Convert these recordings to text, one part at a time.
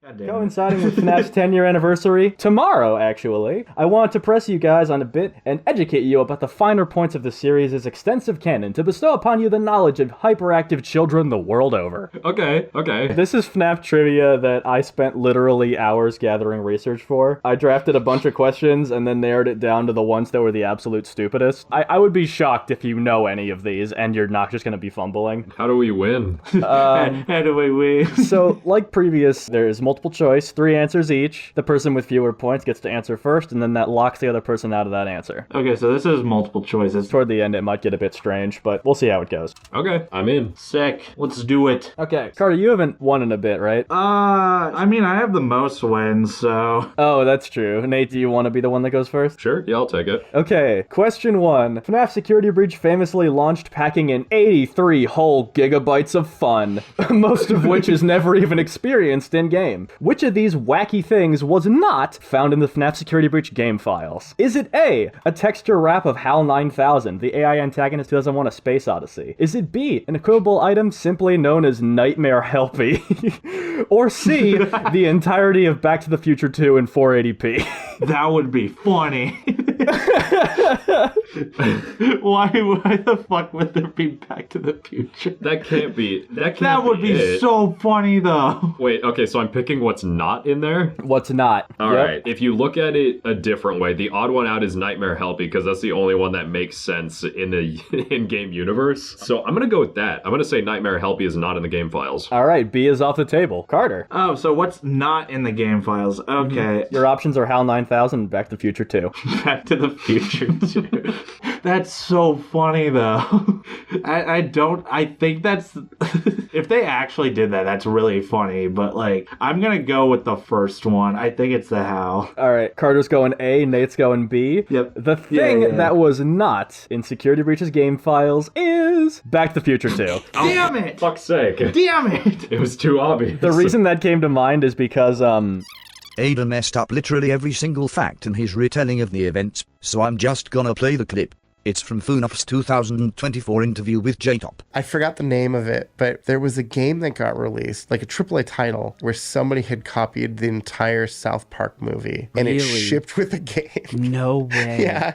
Coinciding with FNAF's 10-year anniversary, tomorrow, actually, I want to press you guys on a bit and educate you about the finer points of the series' extensive canon to bestow upon you the knowledge of hyperactive children the world over. Okay. This is FNAF trivia that I spent literally hours gathering research for. I drafted a bunch of questions and then narrowed it down to the ones that were the absolute stupidest. I would be shocked if you know any of these and you're not just going to be fumbling. How do we win? How do we win? So, like previous, there's multiple choice, 3 answers each. The person with fewer points gets to answer first, and then that locks the other person out of that answer. Okay, so this is multiple choices. Toward the end, it might get a bit strange, but we'll see how it goes. Okay, I'm in. Sick. Let's do it. Okay, Carter, you haven't won in a bit, right? I mean, I have the most wins, so... Oh, that's true. Nate, do you want to be the one that goes first? Sure, yeah, I'll take it. Okay, question 1. FNAF Security Breach famously launched packing in 83 whole gigabytes of fun, most of which is never even experienced in-game. Which of these wacky things was not found in the FNAF Security Breach game files? Is it A, a texture wrap of HAL 9000, the AI antagonist who doesn't want a space odyssey? Is it B, an equipable item simply known as Nightmare Helpy? Or C, the entirety of Back to the Future 2 in 480p? That would be funny. Why the fuck would there be Back to the Future? That can't be. That would be so funny, though. Wait, okay, so I'm picking what's not in there? What's not? All right. If you look at it a different way, the odd one out is Nightmare Helpy, because that's the only one that makes sense in the in-game universe. So I'm going to go with that. I'm going to say Nightmare Helpy is not in the game files. All right, B is off the table. Carter. Oh, so what's not in the game files? Okay. Your options are HAL 9000 and Back to the Future 2. Back to the Future 2. That's so funny, though. I think that's... If they actually did that, that's really funny. But, like, I'm going to go with the first one. I think it's the HAL. All right, Carter's going A, Nate's going B. Yep. The thing that was not in Security Breach's game files is Back to the Future 2. Damn it! Fuck's sake. Damn it! It was too obvious. The reason that came to mind is because, Ada messed up literally every single fact in his retelling of the events, so I'm just gonna play the clip. It's from FNAF's 2024 interview with J-Top. I forgot the name of it, but there was a game that got released, like a AAA title, where somebody had copied the entire South Park movie, and it shipped with the game. No way. Yeah.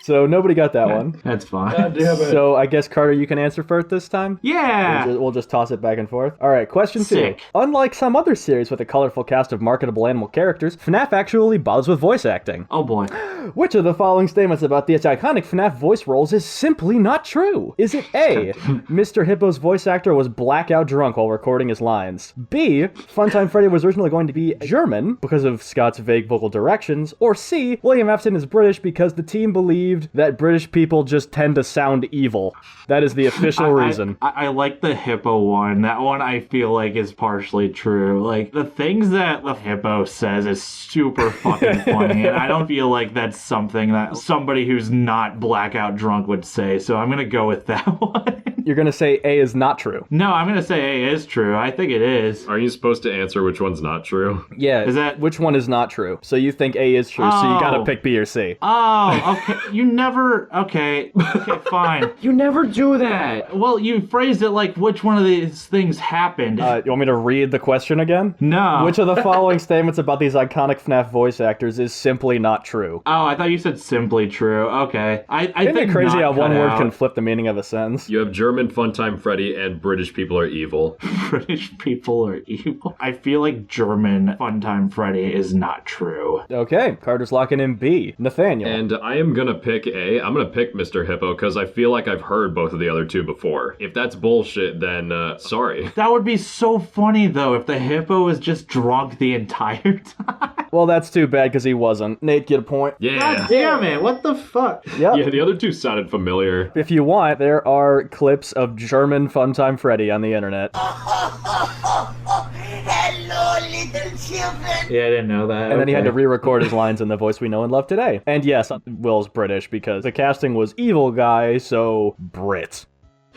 So nobody got that one. That's fine. God damn it. So I guess, Carter, you can answer first this time? Yeah! We'll just toss it back and forth. All right, question 2. Sick. Unlike some other series with a colorful cast of marketable animal characters, FNAF actually bothers with voice acting. Oh boy. Which of the following statements about the iconic FNAF voice roles is simply not true? Is it A, Mr. Hippo's voice actor was blackout drunk while recording his lines? B, Funtime Freddy was originally going to be German because of Scott's vague vocal directions? Or C, William Afton is British because the team believed that British people just tend to sound evil? That is the official reason. I like the Hippo one. That one I feel like is partially true. Like, the things that the Hippo says is super fucking funny, and I don't feel like that's something that somebody who's not blackout drunk would say, so I'm gonna go with that one. You're gonna say A is not true. No, I'm gonna say A is true. I think it is. Are you supposed to answer which one's not true? Yeah. Is that... Which one is not true? So you think A is true, so you gotta pick B or C. Oh, okay. You never... Okay, fine. You never do that! Well, you phrased it like which one of these things happened. You want me to read the question again? No. Which of the following statements about these iconic FNAF voice actors is simply not true? Oh, I thought you said simply true. Okay. I Isn't think it crazy how not one cut word out. can flip the meaning of a sentence? You have German Funtime Freddy and British people are evil. British people are evil. I feel like German Funtime Freddy is not true. Okay, Carter's locking in B. Nathaniel. And I am gonna pick A. I'm gonna pick Mr. Hippo because I feel like I've heard both of the other two before. If that's bullshit, then sorry. That would be so funny, though, if the Hippo was just drunk the entire time. Well, that's too bad because he wasn't. Nate, get a point. Yeah. God damn it, what the fuck? Yep. Yeah, the other two sounded familiar. If you want, there are clips of German Funtime Freddy on the internet. Hello, little children. Yeah, I didn't know that. And then he had to re-record his lines in the voice we know and love today. And yes, Will's British because the casting was evil guy, so Brit.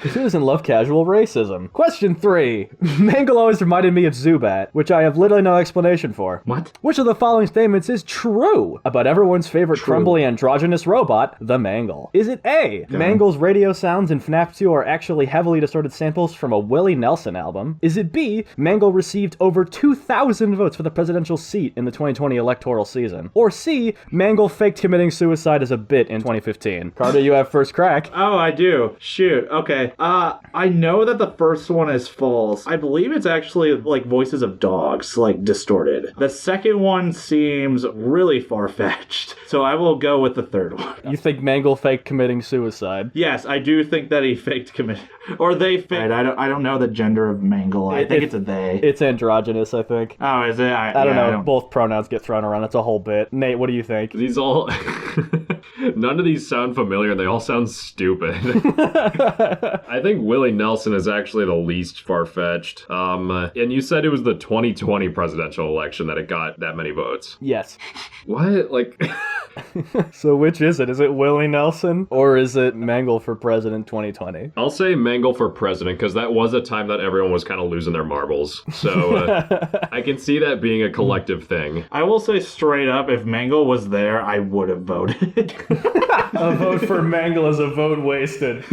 Who doesn't love casual racism? Question 3. Mangle always reminded me of Zubat, which I have literally no explanation for. What? Which of the following statements is true about everyone's favorite crumbly androgynous robot, the Mangle? Is it A, Mangle's radio sounds in FNAF 2 are actually heavily distorted samples from a Willie Nelson album? Is it B, Mangle received over 2,000 votes for the presidential seat in the 2020 electoral season? Or C, Mangle faked committing suicide as a bit in 2015? Carter, you have first crack. Oh, I do. Shoot. Okay. I know that the first one is false. I believe it's actually like voices of dogs, like distorted. The second one seems really far-fetched. So I will go with the third one. You think Mangle faked committing suicide? Yes, I do think that he faked committing. Or they faked. I don't know the gender of Mangle. I think it's a they. It's androgynous, I think. Oh, is it? I don't know. Both pronouns get thrown around. It's a whole bit. Nate, what do you think? These all... None of these sound familiar, and they all sound stupid. I think Willie Nelson is actually the least far-fetched. And you said it was the 2020 presidential election that it got that many votes. Yes. What? Like... So which is it? Is it Willie Nelson or is it Mangle for president 2020? I'll say Mangle for president because that was a time that everyone was kind of losing their marbles. So I can see that being a collective thing. I will say straight up, if Mangle was there, I would have voted. A vote for Mangle is a vote wasted.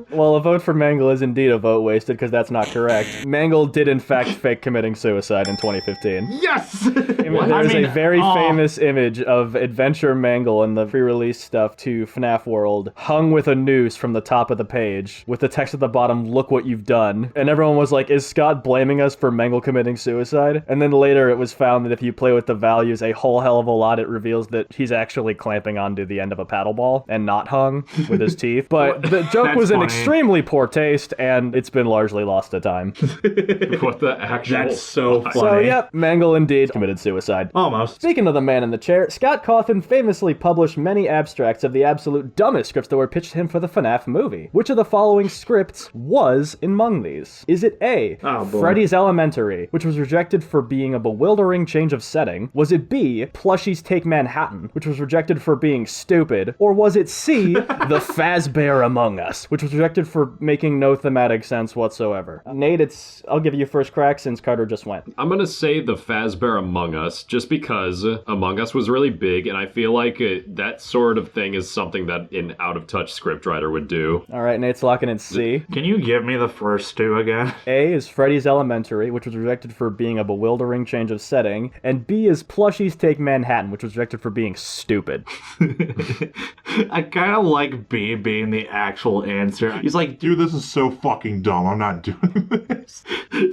Well, a vote for Mangle is indeed a vote wasted because that's not correct. Mangle did in fact fake committing suicide in 2015. Yes! There is a very famous image of Adventure Mangle in the pre-release stuff to FNAF World, hung with a noose from the top of the page, with the text at the bottom, "Look what you've done." And everyone was like, is Scott blaming us for Mangle committing suicide? And then later it was found that if you play with the values a whole hell of a lot, it reveals that he's actually clamping onto the end of a paddle ball and not hung with his teeth. But the joke was in extremely poor taste, and it's been largely lost to time. What the actual... That's so funny. So, yep, Mangle indeed committed suicide. Almost. Speaking of the man in the chair, Scott Cawthon famously published many abstracts of the absolute dumbest scripts that were pitched to him for the FNAF movie. Which of the following scripts was among these? Is it A, Freddy's Elementary, which was rejected for being a bewildering change of setting? Was it B, Plushies Take Manhattan, which was rejected for being stupid? Or was it C, The Fazbear Among Us, which was rejected for making no thematic sense whatsoever? Nate, I'll give you first crack since Carter just went. I'm gonna say The Fazbear Among Us, just because Among Us was really big, and I feel like that sort of thing is something that an out-of-touch scriptwriter would do. All right, Nate's locking in C. Can you give me the first two again? A is Freddy's Elementary, which was rejected for being a bewildering change of setting, and B is Plushies Take Manhattan, which was rejected for being stupid. I kind of like B being the actual answer. He's like, dude, this is so fucking dumb. I'm not doing this.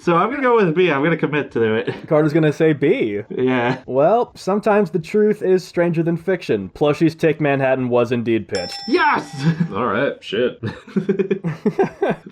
So I'm gonna go with B. I'm gonna commit to it. Carter's gonna say B. Yeah. Well, sometimes the truth is stranger than fiction. Plushies Take Manhattan was indeed pitched. Yes! All right, shit.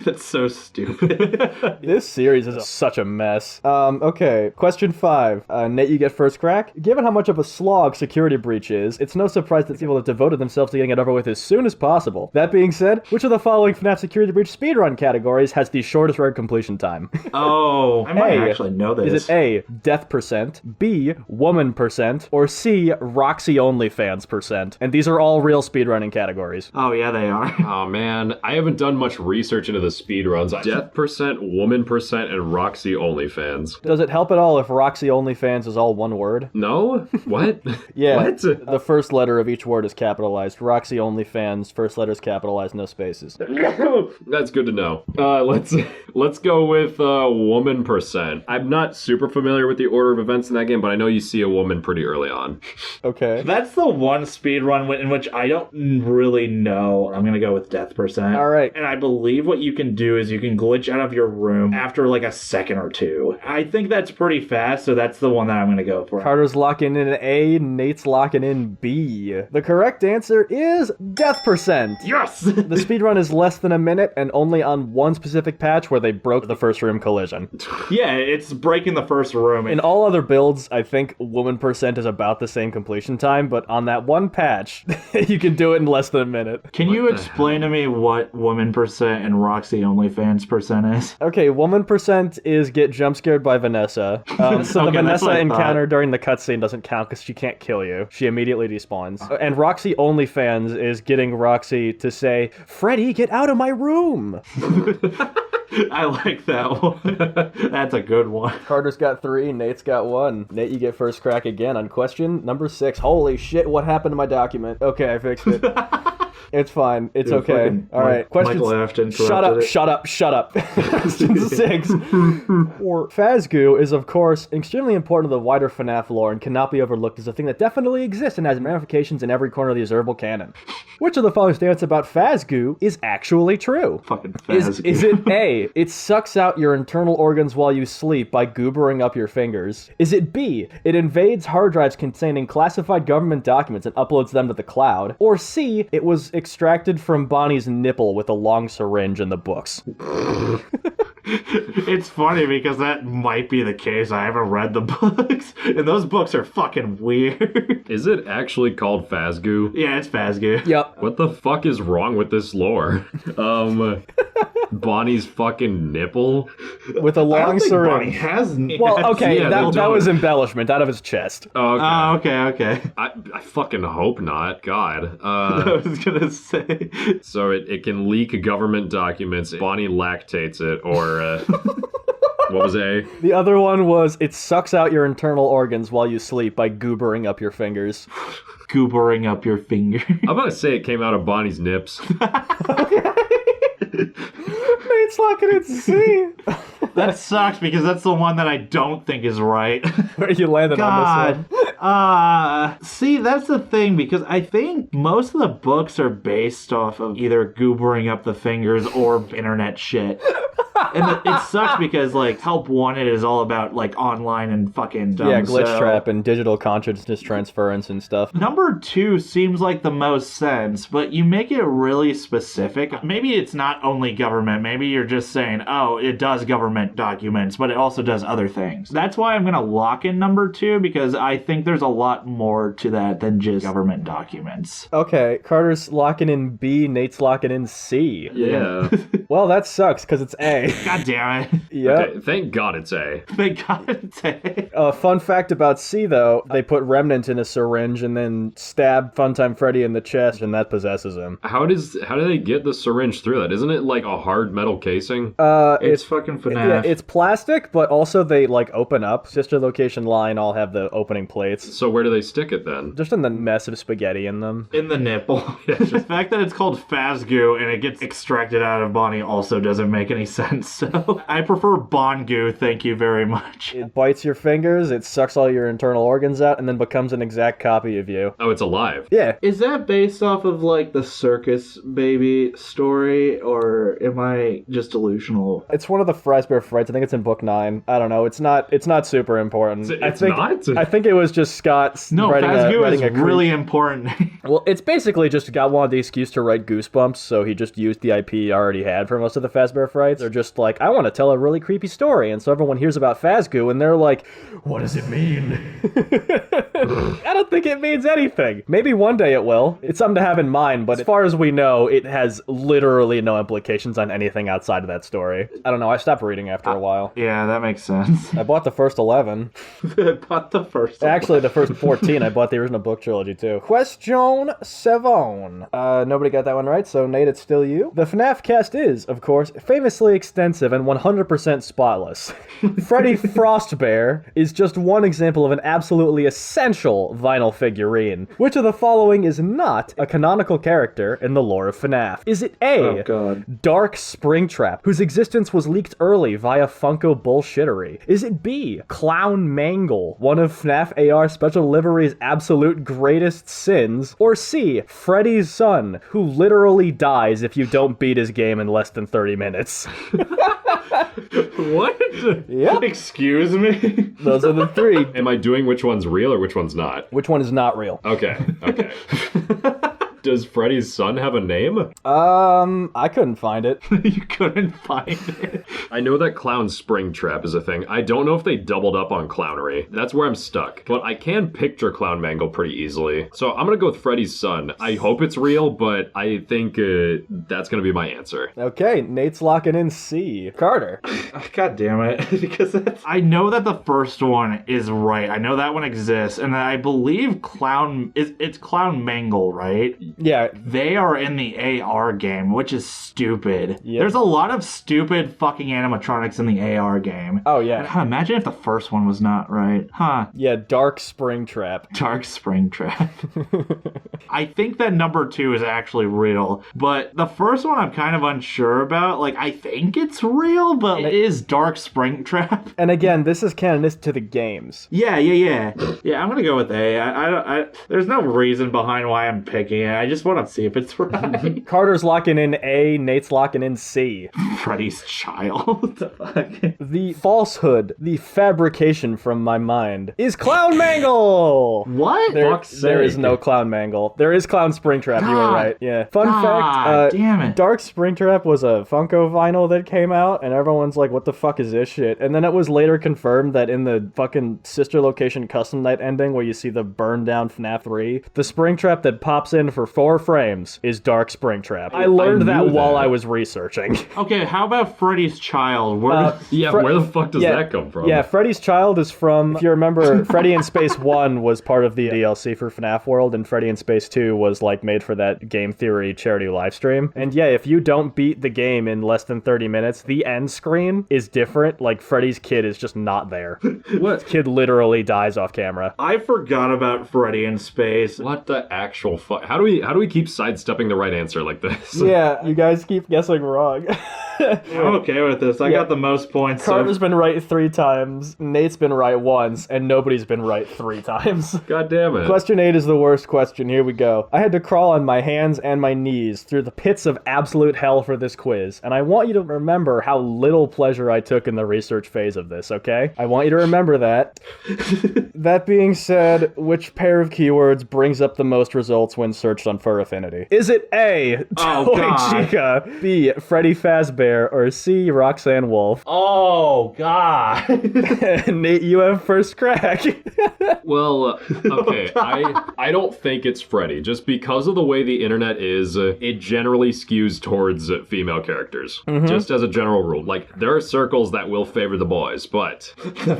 That's so stupid. This series is such a mess. Okay, question 5. Nate, you get first crack. Given how much of a slog Security Breach is, it's no surprise that people have devoted themselves to getting it over with as soon as possible. That being said, which of the following FNAF Security Breach speedrun categories has the shortest record completion time? Oh, I might actually know this. Is it A, death percent, B, woman percent, or C, Roxy OnlyFans percent? And these are all real speedrunning categories. Oh, yeah, they are. Oh, man. I haven't done much research into the speedruns. Death percent, woman percent, and Roxy OnlyFans. Does it help at all if Roxy OnlyFans is all one word? No? What? Yeah. What? The first letter of each word is capitalized. Roxy OnlyFans, first letter is capitalized, no spaces. That's good to know. Let's go with woman percent. I'm not super familiar with the order of events in that game, but I know you see a woman pretty early on. Okay. That's the one speedrun in which I don't really know. I'm gonna go with death percent. All right. And I believe what you can do is you can glitch out of your room after like a second or two. I think that's pretty fast, so that's the one that I'm gonna go for. Carter's locking in A, Nate's locking in B. The correct answer is death percent. Yes! The speedrun is less than a minute and only on one specific patch where they broke the first room collision. Yeah, it's breaking the first room. In all other builds, I think woman percent is about the same completion time, but on that one patch, you can do it in less than a minute. Can you explain to me what woman percent and Roxy OnlyFans percent is? Okay, woman percent is get jump scared by Vanessa. So the Vanessa encounter during the cutscene doesn't count because she can't kill you. She immediately despawns. And Roxy OnlyFans is getting Roxy to say, "Freddy, get out to my room. I like that one. That's a good one. Carter's got 3, Nate's got 1. Nate, you get first crack again on question number 6. Holy shit, what happened to my document? Okay, I fixed it. It's fine. It's Dude, okay. fucking All right. Question. Michael Afton Shut up. corrupted it. Shut up. Question 6. Or Phasgoo is, of course, extremely important to the wider FNAF lore and cannot be overlooked as a thing that definitely exists and has ramifications in every corner of the observable canon. Which of the following statements about Phasgoo is actually true? Fucking Is Phasgoo. it A, it sucks out your internal organs while you sleep by goobering up your fingers? Is it B, it invades hard drives containing classified government documents and uploads them to the cloud? Or C, it was extracted from Bonnie's nipple with a long syringe in the books? It's funny because that might be the case. I haven't read the books, and those books are fucking weird. Is it actually called Phasgoo? Yeah, it's Phasgoo. Yep. What the fuck is wrong with this lore? Bonnie's fucking nipple? With a I long don't think Bonnie syringe. has. Well, okay, Yeah, that they'll was do it. embellishment out of his chest. Oh, okay. Oh, okay. I fucking hope not. God. I was gonna say. So it can leak government documents. Bonnie lactates it, or what was A? The other one was, it sucks out your internal organs while you sleep by goobering up your fingers. Goobering up your finger. I'm gonna say it came out of Bonnie's nips. Nate's locking it C. That sucks because that's the one that I don't think is right. Where you landed on this one? See, that's the thing, because I think most of the books are based off of either goobering up the fingers or internet shit. And it sucks because, like, Help Wanted is all about, like, online and fucking dumb. Yeah, glitch so- trap and digital consciousness transference and stuff. Number 2 seems like the most sense, but you make it really specific. Maybe it's not only government. Maybe you're just saying, oh, it does government documents, but it also does other things. That's why I'm going to lock in number 2, because I think there's a lot more to that than just government documents. Okay, Carter's locking in B, Nate's locking in C. Yeah. Well, that sucks, because it's A. God damn it. Yep. Okay, thank God it's A. They got it. Fun fact about C, though, they put Remnant in a syringe and then stab Funtime Freddy in the chest, and that possesses him. How do they get the syringe through that? Isn't it like a hard metal casing? It's fucking FNAF. Yeah, it's plastic, but also they, like, open up. Sister Location Line all have the opening plates. So where do they stick it then? Just in the mess of spaghetti in them. in the nipple. The fact that it's called Phasgoo and it gets extracted out of Bonnie also doesn't make any sense. So I prefer Bongoo, thank you very much. It bites your fingers, it sucks all your internal organs out, and then becomes an exact copy of you. Oh, it's alive. Yeah. Is that based off of like the circus baby story, or am I just delusional? It's one of the Frysbear fights. I think it's in book 9. I don't know. It's not super important. It's think, not? I think it was just Scott No, writing Phasgoo is a really important. Well, it's basically just got one of the excuse to write Goosebumps, so he just used the IP he already had for most of the Fazbear fights. They're just like, I want to tell a really creepy story, and so everyone hears about Phasgoo, and they're like, what does it mean? I don't think it means anything. Maybe one day it will. It's something to have in mind, but as far as we know, it has literally no implications on anything outside of that story. I don't know, I stopped reading after a while. Yeah, that makes sense. I bought the first 11. But the first one. Actually, the first 14, I bought the original book trilogy too. Question 7. Nobody got that one right, so Nate, it's still you. The FNAF cast is, of course, famously extensive and 100% spotless. Freddy Frostbear is just one example of an absolutely essential vinyl figurine. Which of the following is not a canonical character in the lore of FNAF? Is it A, Oh, God. Dark Springtrap, whose existence was leaked early via Funko bullshittery? Is it B, Clown Mangle, one of FNAF AR Special Delivery's absolute greatest sins? Or C, Freddy's son, who literally dies if you don't beat his game in less than 30 minutes? What? Yep. Excuse me? Those are the 3. Am I doing which one's real or which one's not? Which one is not real? Okay. Does Freddy's son have a name? I couldn't find it. You couldn't find it. I know that Clown Springtrap is a thing. I don't know if they doubled up on clownery. That's where I'm stuck. But I can picture Clown Mangle pretty easily. So I'm gonna go with Freddy's son. I hope it's real, but I think that's gonna be my answer. Okay, Nate's locking in C. Carter. God damn it. Because I know that the first one is right. I know that one exists. And I believe it's Clown Mangle, right? Yeah. They are in the AR game, which is stupid. Yep. There's a lot of stupid fucking animatronics in the AR game. Oh, yeah. And, imagine if the first one was not right. Huh. Yeah, Dark Springtrap. Dark Springtrap. I think that number 2 is actually real, but the first one I'm kind of unsure about. Like, I think it's real, but it is Dark Springtrap. And again, this is canonistic to the games. Yeah, I'm gonna go with A. I there's no reason behind why I'm picking it. I just want to see if it's right. Carter's locking in A, Nate's locking in C. Freddy's Child. What the fuck? The falsehood, the fabrication from my mind, is Clown Mangle! What? There is no Clown Mangle. There is Clown Springtrap, you were right. Yeah. Fun fact, damn it. Dark Springtrap was a Funko vinyl that came out, and everyone's like, what the fuck is this shit? And then it was later confirmed that in the fucking Sister Location Custom Night ending, where you see the burned down FNAF 3, the Springtrap that pops in for 4 frames is Dark Springtrap. I learned that while I was researching. Okay, how about Freddy's Child? Where the fuck does that come from? Yeah, Freddy's Child is from, if you remember, Freddy in Space 1 was part of the DLC for FNAF World, and Freddy in Space 2 was like made for that Game Theory charity livestream. And yeah, if you don't beat the game in less than 30 minutes, the end screen is different. Like, Freddy's kid is just not there. What? Kid literally dies off camera. I forgot about Freddy in Space. What the actual fuck? How do we keep sidestepping the right answer like this? Yeah, you guys keep guessing wrong. I'm okay with this. I got the most points. Carter's been right 3 times, Nate's been right once, and nobody's been right 3 times. God damn it. Question 8 is the worst question. Here we go. I had to crawl on my hands and my knees through the pits of absolute hell for this quiz, and I want you to remember how little pleasure I took in the research phase of this, okay? I want you to remember that. That being said, which pair of keywords brings up the most results when searched on Fur Affinity? Is it A, Toy Chica, B, Freddy Fazbear, or C, Roxanne Wolf? Oh, God. Nate, you have first crack. Well, okay, I don't think it's Freddy. Just because of the way the internet is, it generally skews towards female characters. Just as a general rule. Like, there are circles that will favor the boys, but...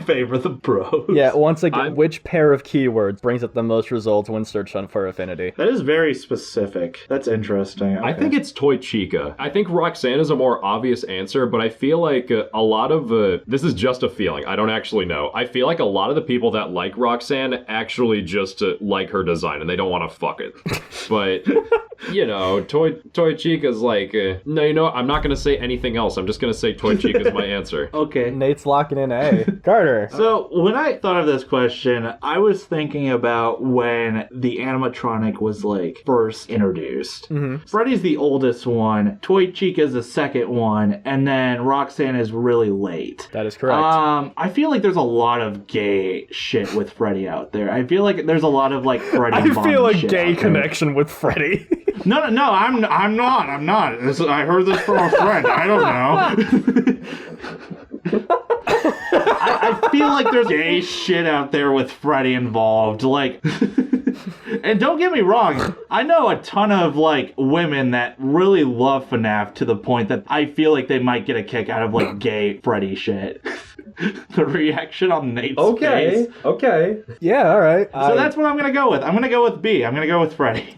favor the bros. Yeah, once again, which pair of keywords brings up the most results when searched on Fur Affinity? That is very specific. That's interesting. Okay. I think it's Toy Chica. I think Roxanne is a more obvious answer, but I feel like a lot of... this is just a feeling. I don't actually know. I feel like a lot of the people that like Roxanne actually just like her design, and they don't want to fuck it. But, you know, Toy Chica's like... no, you know what? I'm not going to say anything else. I'm just going to say Toy Chica's my answer. Okay. Nate's locking in A. Carter. So, when I thought of this question, I was thinking about when the animatronic was, like, first introduced. Freddy's the oldest one, Toy Chica's the second one, and then Roxanne is really late. That is correct. I feel like there's a lot of gay shit with Freddy out there. I feel like there's a lot of, like, Freddy I Bond feel a shit gay out there. connection with Freddy. No, I'm not. I heard this from a friend. I don't know. I feel like there's gay shit out there with Freddy involved. Like, and don't get me wrong, I know a ton of, like, women that really love FNAF to the point that I feel like they might get a kick out of, like, gay Freddy shit. The reaction on Nate's face. Okay. Yeah, all right. So that's what I'm going to go with. I'm going to go with B. I'm going to go with Freddy.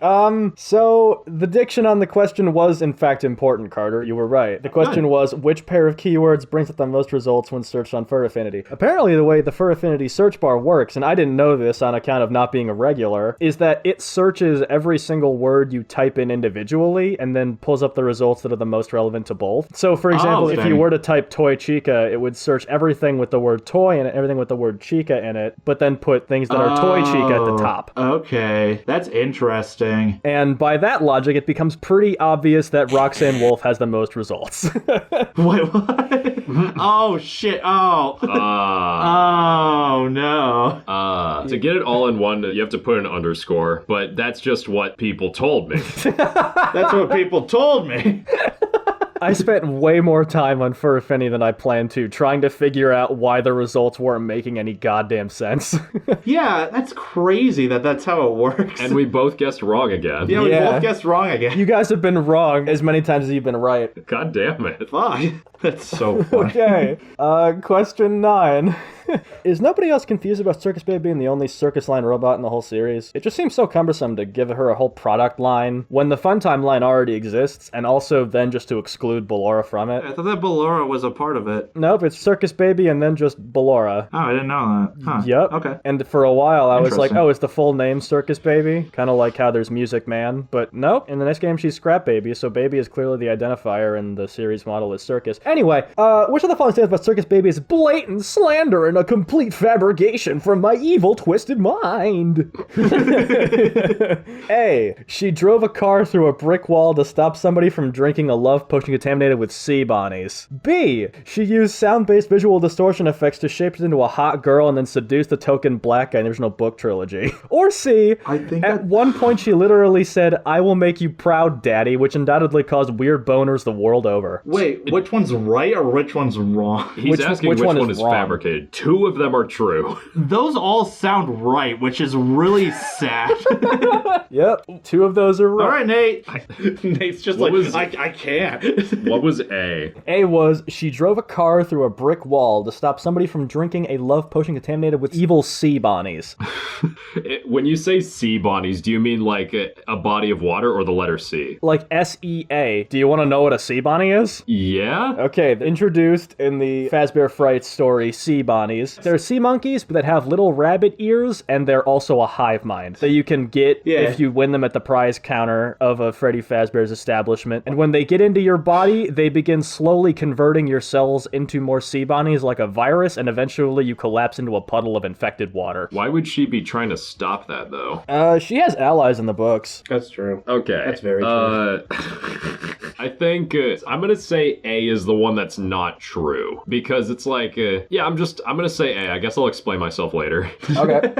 So the diction on the question was in fact important, Carter. You were right. The question was, which pair of keywords brings up the most results when searched on Fur Affinity? Apparently the way the Fur Affinity search bar works, and I didn't know this on account of not being a regular, is that it searches every single word you type in individually and then pulls up the results that are the most relevant to both. So for example, if you were to type Toy Chica, it would search everything with the word toy and everything with the word chica in it, but then put things that are Toy Chica at the top. Okay, that's interesting. And by that logic, it becomes pretty obvious that Roxanne Wolf has the most results. Wait, what? Oh, shit. Oh. Oh, no. To get it all in one, you have to put an underscore, but that's just what people told me. That's what people told me. I spent way more time on Fur Affinity than I planned to, trying to figure out why the results weren't making any goddamn sense. Yeah, that's crazy that's how it works. And we both guessed wrong again. Yeah, we both guessed wrong again. You guys have been wrong as many times as you've been right. God damn it. Fuck. That's so funny. Okay, question 9. Is nobody else confused about Circus Baby being the only circus line robot in the whole series? It just seems so cumbersome to give her a whole product line when the Funtime line already exists, and also then just to exclude Ballora from it. I thought that Ballora was a part of it. Nope, it's Circus Baby and then just Ballora. Oh, I didn't know that. Huh. Yep. Okay. And for a while, I was like, Interesting. oh, is the full name Circus Baby? Kind of like how there's Music Man. But nope, in the next game, she's Scrap Baby, so Baby is clearly the identifier, and the series model is Circus. Anyway, which of the following statements about Circus Baby is blatant slander and a complete fabrication from my evil, twisted mind? A. She drove a car through a brick wall to stop somebody from drinking a love potion contaminated with sea bonnies. B. She used sound-based visual distortion effects to shape it into a hot girl and then seduce the token black guy in the original book trilogy. Or C. I think at one point she literally said, "I will make you proud, daddy," which undoubtedly caused weird boners the world over. Wait, which one's right or which one's wrong? He's asking which one is wrong? Fabricated. Two of them are true. Those all sound right, which is really sad. Yep, two of those are right. All right, Nate. Nate's just What like, was- I can't. What was A? A was, she drove a car through a brick wall to stop somebody from drinking a love potion contaminated with evil sea bonnies. When you say sea bonnies, do you mean like a body of water or the letter C? Like SEA. Do you want to know what a sea bonnie is? Yeah? Okay, introduced in the Fazbear Fright story, sea bonnies. They're sea monkeys that have little rabbit ears, and they're also a hive mind that you can get if you win them at the prize counter of a Freddy Fazbear's establishment. And when they get into your body, they begin slowly converting your cells into more sea bonnies like a virus, and eventually you collapse into a puddle of infected water. Why would she be trying to stop that, though? She has allies in the books. That's true. Okay. That's very true. I think I'm gonna say A is the one that's not true because it's like, I'm gonna say A. I guess I'll explain myself later. Okay.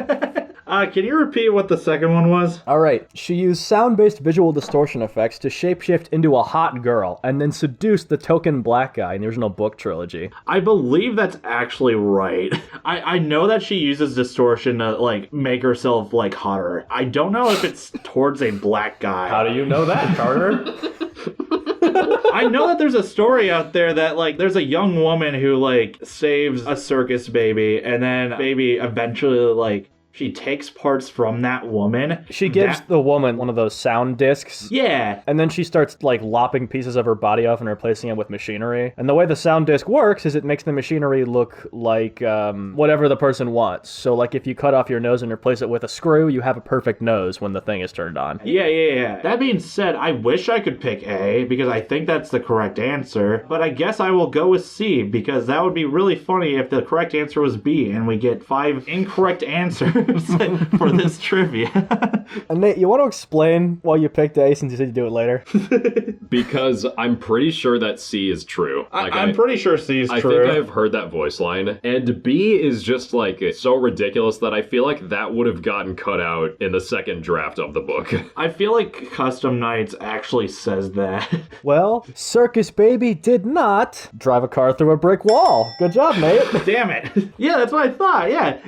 Can you repeat what the second one was? Alright, she used sound-based visual distortion effects to shapeshift into a hot girl, and then seduced the token black guy in the original book trilogy. I believe that's actually right. I know that she uses distortion to, like, make herself, like, hotter. I don't know if it's towards a black guy. How do you know that, Carter? I know that there's a story out there that, like, there's a young woman who, like, saves a circus baby, and then baby eventually, like, she takes parts from that woman. She gives the woman one of those sound discs. Yeah. And then she starts, like, lopping pieces of her body off and replacing it with machinery. And the way the sound disc works is it makes the machinery look like whatever the person wants. So, like, if you cut off your nose and replace it with a screw, you have a perfect nose when the thing is turned on. Yeah. That being said, I wish I could pick A because I think that's the correct answer. But I guess I will go with C because that would be really funny if the correct answer was B and we get 5 incorrect answers for this trivia. And Nate, you want to explain why you picked A since you said you'd do it later? Because I'm pretty sure that C is true. I'm pretty sure C is true. I think I've heard that voice line. And B is just like so ridiculous that I feel like that would have gotten cut out in the second draft of the book. I feel like Custom Nights actually says that. Well, Circus Baby did not drive a car through a brick wall. Good job, Nate. Damn it. Yeah, that's what I thought. Yeah.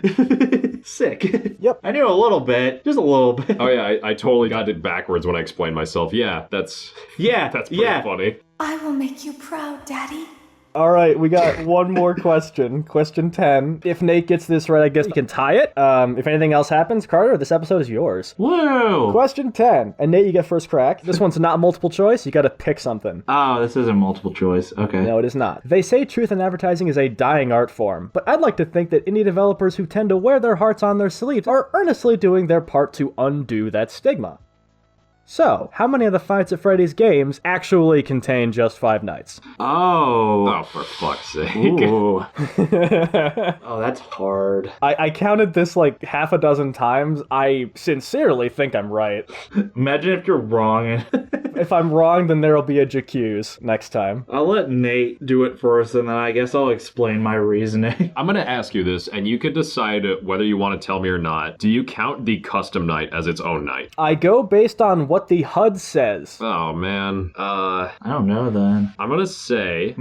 Sick. Yep. I knew a little bit. Just a little bit. Oh yeah, I totally got it backwards when I explained myself. Yeah, that's pretty funny. I will make you proud, Daddy. All right, we got one more question. Question 10. If Nate gets this right, I guess you can tie it. If anything else happens, Carter, this episode is yours. Whoa. Question 10. And Nate, you get first crack. This one's not multiple choice. You got to pick something. Oh, this isn't multiple choice. Okay. No, it is not. They say truth in advertising is a dying art form, but I'd like to think that indie developers who tend to wear their hearts on their sleeves are earnestly doing their part to undo that stigma. So, how many of the Fights at Freddy's games actually contain just Five Nights? Oh, for fuck's sake. Ooh. Oh, that's hard. I counted this like half a dozen times. I sincerely think I'm right. Imagine if you're wrong. If I'm wrong, then there'll be a J'accuse next time. I'll let Nate do it first, and then I guess I'll explain my reasoning. I'm going to ask you this, and you could decide whether you want to tell me or not. Do you count the custom night as its own night? I go based on what the HUD says. Oh, man. I don't know, then. I'm going to say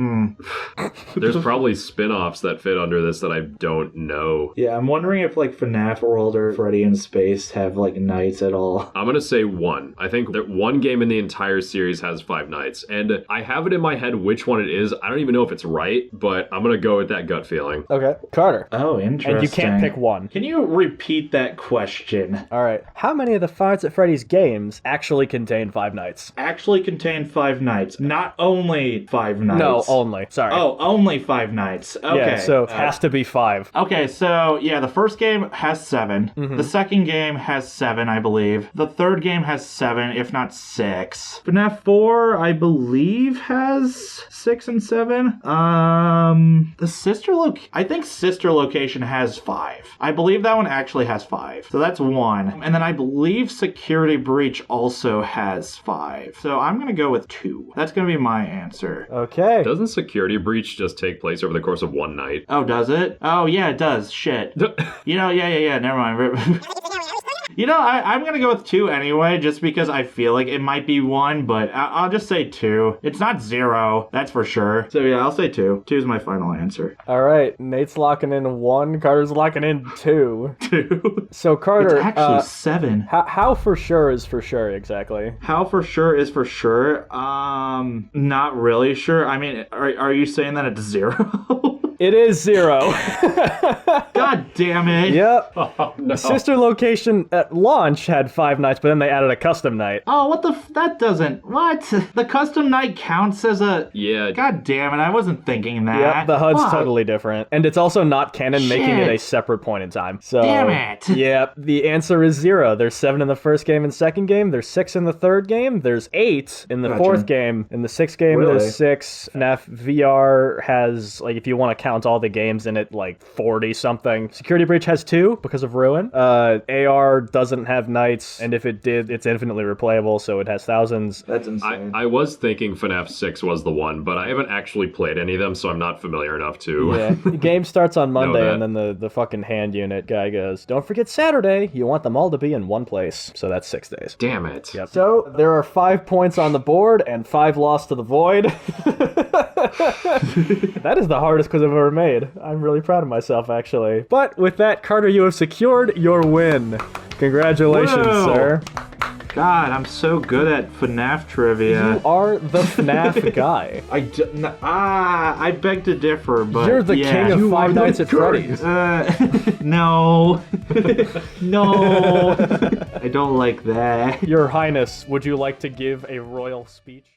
there's probably spin-offs that fit under this that I don't know. Yeah, I'm wondering if, like, FNAF World or Freddy in Space have, like, nights at all. I'm going to say one. I think that one game in the entire entire series has Five Nights. And I have it in my head which one it is. I don't even know if it's right, but I'm gonna go with that gut feeling. Okay. Carter. Oh, interesting. And you can't pick one. Can you repeat that question? All right. How many of the Five Nights at Freddy's games actually contain Five Nights? Actually contain Five Nights. Not only Five Nights. No, only. Sorry. Oh, only Five Nights. Okay. Yeah, so it has to be 5. Okay, so yeah, the first game has 7. The second game has 7, I believe. The third game has 7, if not 6. FNAF 4, I believe, has 6 and 7. I think Sister Location has 5. I believe that one actually has 5. So that's 1. And then I believe Security Breach also has 5. So I'm gonna go with 2. That's gonna be my answer. Okay. Doesn't Security Breach just take place over the course of one night? Oh, does it? Oh, yeah, it does. Shit. Yeah, never mind. I'm going to go with 2 anyway, just because I feel like it might be 1, but I'll just say 2. It's not 0, that's for sure. So yeah, I'll say 2. 2 is my final answer. All right. Nate's locking in 1. Carter's locking in 2. 2? So Carter, It's actually 7. How for sure is for sure exactly? How for sure is for sure? Not really sure. I mean, are you saying that it's 0? It is 0. God damn it. Yep. Oh, no. Sister Location at launch had 5 nights, but then they added a custom night. Oh, what the that doesn't... What? The custom night counts as a... Yeah. God damn it, I wasn't thinking that. Yep, the HUD's Fuck. totally different. And it's also not canon, making it a separate point in time. So, Damn it. Yep, the answer is 0. There's 7 in the first game and second game. There's 6 in the third game. There's 8 in the fourth game. In the sixth game, Really? there's 6. FNAF VR has, like, if you want to count all the games in it, like 40 something. Security Breach has 2 because of Ruin. AR doesn't have nights, and if it did, it's infinitely replayable, so it has thousands. That's insane. I was thinking FNAF 6 was the one, but I haven't actually played any of them, so I'm not familiar enough to... Yeah, the game starts on Monday, that. and then the fucking hand unit guy goes, don't forget Saturday, you want them all to be in one place. So that's 6 days. Damn it. Yep. So there are 5 points on the board, and 5 lost to the void. That is the hardest quiz I've ever made. I'm really proud of myself, actually. But with that, Carter, you have secured your win. Congratulations, Whoa. sir. God, I'm so good at FNAF trivia. You are the FNAF guy. I beg to differ, but You're the king of Five Nights at Freddy's. No. No. I don't like that. Your Highness, would you like to give a royal speech?